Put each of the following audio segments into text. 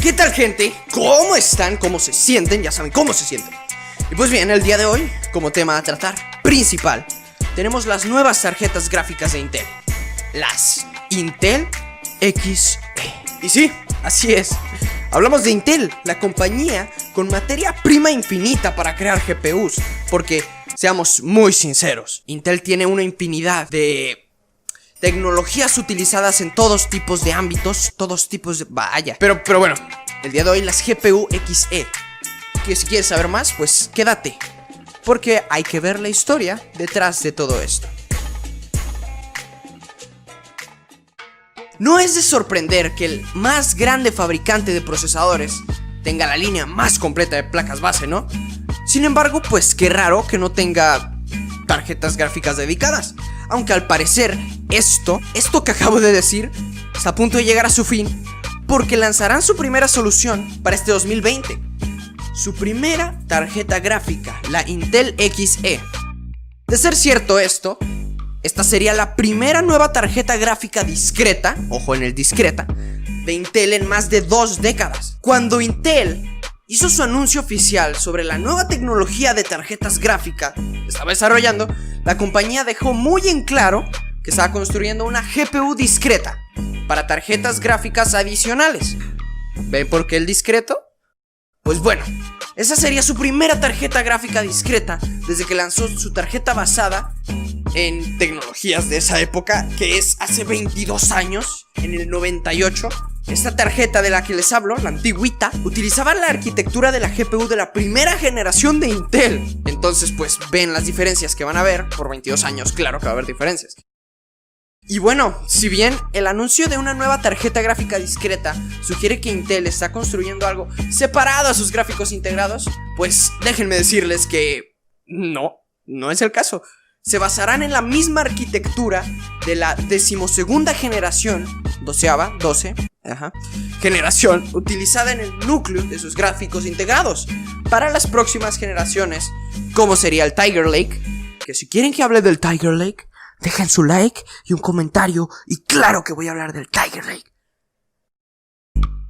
¿Qué tal, gente? ¿Cómo están? ¿Cómo se sienten? Ya saben cómo se sienten. Y pues bien, el día de hoy, como tema a tratar principal, tenemos las nuevas tarjetas gráficas de Intel, las Intel XE. Y sí, así es, hablamos de Intel, la compañía con materia prima infinita para crear GPUs. Porque, seamos muy sinceros, Intel tiene una infinidad de tecnologías utilizadas en todos tipos de ámbitos, todos tipos de... vaya. Pero bueno, el día de hoy las GPU XE. Que si quieres saber más, pues quédate, porque hay que ver la historia detrás de todo esto. No es de sorprender que el más grande fabricante de procesadores tenga la línea más completa de placas base, ¿no? Sin embargo, pues qué raro que no tenga tarjetas gráficas dedicadas. Aunque al parecer esto que acabo de decir está a punto de llegar a su fin, porque lanzarán su primera solución para este 2020. Su primera tarjeta gráfica, la Intel XE. De ser cierto esto, esta sería la primera nueva tarjeta gráfica discreta, ojo en el discreta, de Intel en más de 2 décadas. Cuando Intel hizo su anuncio oficial sobre la nueva tecnología de tarjetas gráficas que estaba desarrollando, la compañía dejó muy en claro que estaba construyendo una GPU discreta para tarjetas gráficas adicionales. ¿Ven por qué el discreto? Pues bueno, esa sería su primera tarjeta gráfica discreta desde que lanzó su tarjeta basada en tecnologías de esa época, que es hace 22 años, en el 98. Esta tarjeta de la que les hablo, la antigüita, utilizaba la arquitectura de la GPU de la primera generación de Intel. Entonces pues ven las diferencias que van a haber. Por 22 años, claro que va a haber diferencias. Y bueno, si bien el anuncio de una nueva tarjeta gráfica discreta sugiere que Intel está construyendo algo separado a sus gráficos integrados, pues déjenme decirles que no es el caso. Se basarán en la misma arquitectura de la 12ª generación, generación utilizada en el núcleo de sus gráficos integrados para las próximas generaciones, como sería el Tiger Lake. Que si quieren que hable del Tiger Lake, dejen su like y un comentario, y claro que voy a hablar del Tiger Lake.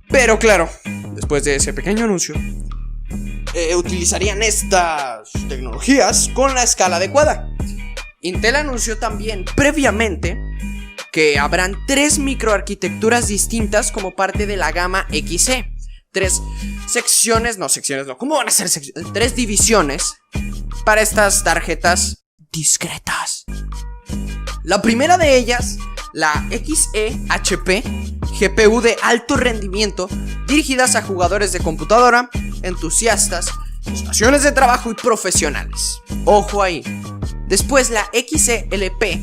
Pero claro, después de ese pequeño anuncio, utilizarían estas tecnologías con la escala adecuada. Intel anunció también previamente que habrán 3 microarquitecturas distintas como parte de la gama XE. 3 ¿cómo van a ser secciones? 3 divisiones para estas tarjetas discretas. La primera de ellas, la XE-HP, GPU de alto rendimiento, dirigidas a jugadores de computadora, entusiastas, estaciones de trabajo y profesionales. Ojo ahí. Después la XE-LP,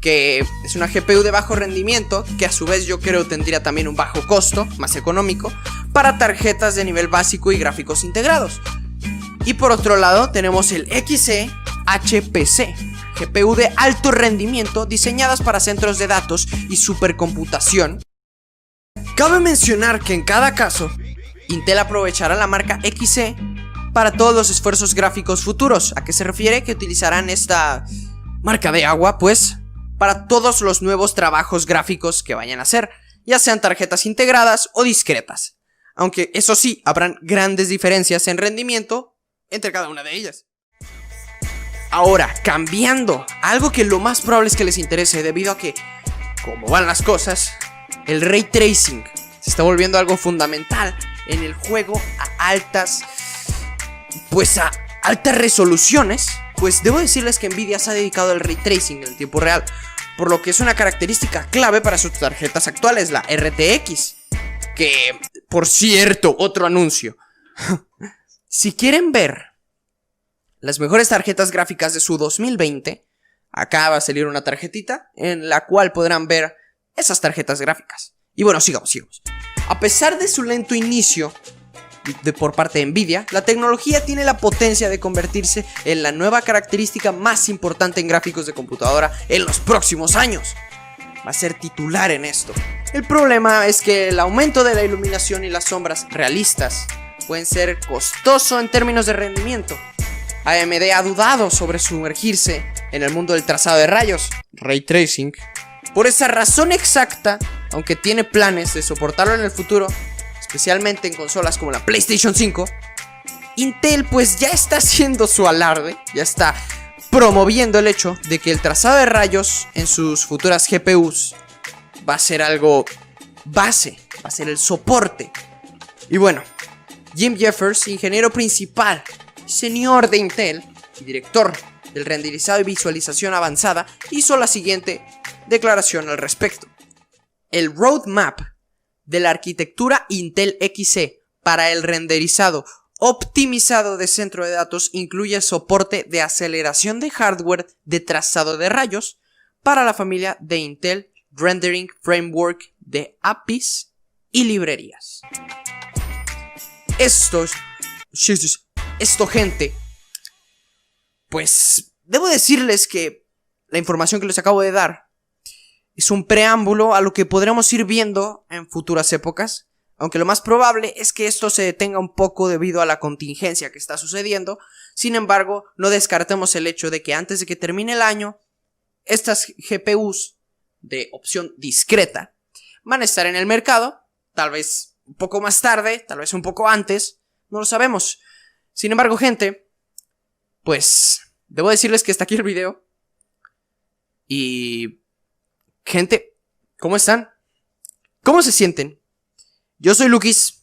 que es una GPU de bajo rendimiento, que a su vez yo creo tendría también un bajo costo, más económico, para tarjetas de nivel básico y gráficos integrados. Y por otro lado tenemos el XE-HPC, GPU de alto rendimiento, diseñadas para centros de datos y supercomputación. Cabe mencionar que en cada caso, Intel aprovechará la marca XE para todos los esfuerzos gráficos futuros. ¿A qué se refiere? Que utilizarán esta marca de agua, pues, para todos los nuevos trabajos gráficos que vayan a hacer, ya sean tarjetas integradas o discretas. Aunque eso sí, habrán grandes diferencias en rendimiento entre cada una de ellas. Ahora, cambiando, algo que lo más probable es que les interese, debido a que, como van las cosas, el Ray Tracing se está volviendo algo fundamental en el juego a altas resoluciones. Pues debo decirles que Nvidia se ha dedicado al Ray Tracing en tiempo real, por lo que es una característica clave para sus tarjetas actuales, la RTX. Que, por cierto, otro anuncio. Si quieren ver las mejores tarjetas gráficas de su 2020, acá va a salir una tarjetita en la cual podrán ver esas tarjetas gráficas. Y bueno, sigamos. A pesar de su lento inicio por parte de Nvidia, la tecnología tiene la potencia de convertirse en la nueva característica más importante en gráficos de computadora en los próximos años. Va a ser titular en esto. El problema es que el aumento de la iluminación y las sombras realistas pueden ser costoso en términos de rendimiento. AMD ha dudado sobre sumergirse en el mundo del trazado de rayos, Ray Tracing. Por esa razón exacta, aunque tiene planes de soportarlo en el futuro, especialmente en consolas como la PlayStation 5, Intel pues ya está haciendo su alarde, ya está promoviendo el hecho de que el trazado de rayos en sus futuras GPUs va a ser algo base, va a ser el soporte. Y bueno, Jim Jeffers, ingeniero principal, señor de Intel y director del renderizado y visualización avanzada, hizo la siguiente declaración al respecto. El roadmap de la arquitectura Intel Xe para el renderizado optimizado de centro de datos incluye soporte de aceleración de hardware de trazado de rayos para la familia de Intel Rendering Framework de APIs y librerías. Esto, gente, pues debo decirles que la información que les acabo de dar es un preámbulo a lo que podremos ir viendo en futuras épocas, aunque lo más probable es que esto se detenga un poco debido a la contingencia que está sucediendo. Sin embargo, no descartemos el hecho de que antes de que termine el año, estas GPUs de opción discreta van a estar en el mercado, tal vez un poco más tarde, tal vez un poco antes, no lo sabemos. Sin embargo, gente, pues debo decirles que está aquí el video. Y gente, ¿cómo están? ¿Cómo se sienten? Yo soy Lukis